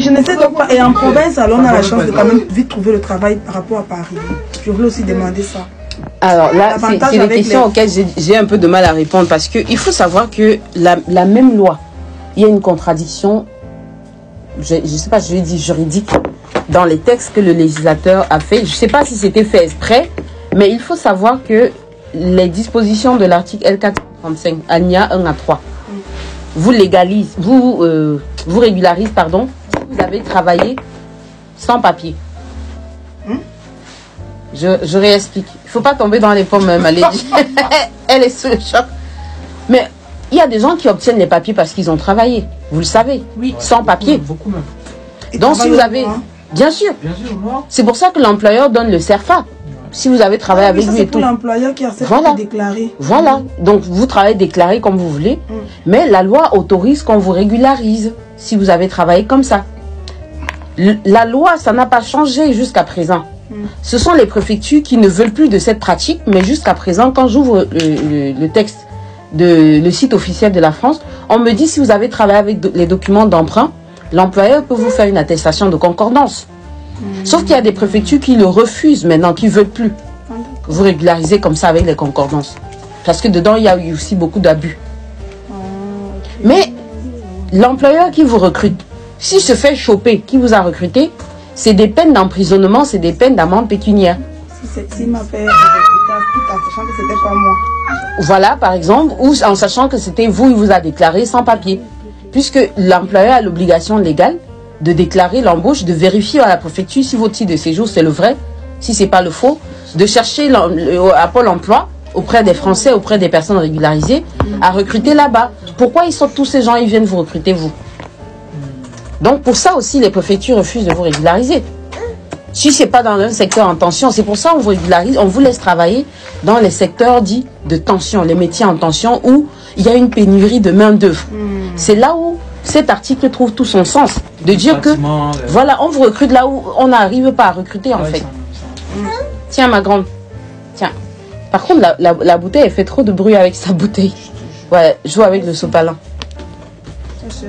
Je ne sais donc pas. Et en province, alors on a la chance de quand même vite trouver le travail par rapport à Paris. Je voulais aussi demander ça. Alors là, c'est des questions auxquelles j'ai un peu de mal à répondre parce qu'il faut savoir que la même loi, il y a une contradiction, je ne sais pas, je vais dire juridique, dans les textes que le législateur a fait. Je ne sais pas si c'était fait exprès, mais il faut savoir que les dispositions de l'article L435, alinéa 1 à 3, vous régularisez, pardon, si vous avez travaillé sans papier. Je réexplique. Il ne faut pas tomber dans les pommes, Malédie. Elle est sous le choc. Mais il y a des gens qui obtiennent les papiers parce qu'ils ont travaillé. Vous le savez. Oui. Sans papier. Beaucoup même. Donc si vous avez... Bien sûr. C'est pour ça que l'employeur donne le CERFA. Si vous avez travaillé avec lui et tout. C'est pour l'employeur qui accepte de déclarer. Voilà. Donc vous travaillez déclaré comme vous voulez. Mais la loi autorise qu'on vous régularise si vous avez travaillé comme ça. La loi, ça n'a pas changé jusqu'à présent. Ce sont les préfectures qui ne veulent plus de cette pratique, mais jusqu'à présent, quand j'ouvre le texte le site officiel de la France, on me dit si vous avez travaillé avec les documents d'emprunt, l'employeur peut vous faire une attestation de concordance. Sauf qu'il y a des préfectures qui le refusent maintenant, qui ne veulent plus vous régulariser comme ça avec les concordances. Parce que dedans, il y a eu aussi beaucoup d'abus. Mais l'employeur qui vous recrute, s'il se fait choper, qui vous a recruté, c'est des peines d'emprisonnement, c'est des peines d'amende pécuniaire. S'il m'a fait recruter tout en sachant que c'était pas moi. Voilà, par exemple, ou en sachant que c'était vous, il vous a déclaré sans papier. Puisque l'employeur a l'obligation légale de déclarer l'embauche, de vérifier à la préfecture si votre titre de séjour c'est le vrai, si c'est pas le faux, de chercher à Pôle emploi, auprès des Français, auprès des personnes régularisées, à recruter là-bas. Pourquoi ils sont tous ces gens, ils viennent vous recruter vous? Donc pour ça aussi, les préfectures refusent de vous régulariser. Si ce n'est pas dans un secteur en tension, c'est pour ça qu'on vous régularise, on vous laisse travailler dans les secteurs dits de tension, les métiers en tension où il y a une pénurie de main-d'œuvre. C'est là où cet article trouve tout son sens. De dire que, voilà, on vous recrute là où on n'arrive pas à recruter en fait. Tiens ma grande, tiens. Par contre, la bouteille, elle fait trop de bruit avec sa bouteille. Ouais, joue avec le sopalin.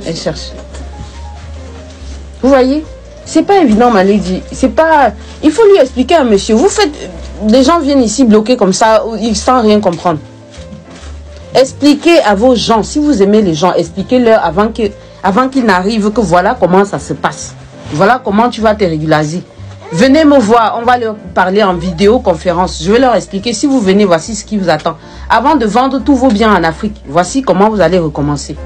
Elle cherche. Vous voyez, c'est pas évident, Malédie. C'est pas. Il faut lui expliquer à monsieur. Vous faites. Les gens viennent ici bloqués comme ça, ils sans rien comprendre. Expliquez à vos gens, si vous aimez les gens, expliquez-leur avant qu'ils n'arrivent que voilà comment ça se passe. Voilà comment tu vas te régulariser. Venez me voir, on va leur parler en vidéoconférence. Je vais leur expliquer, si vous venez, voici ce qui vous attend. Avant de vendre tous vos biens en Afrique, voici comment vous allez recommencer.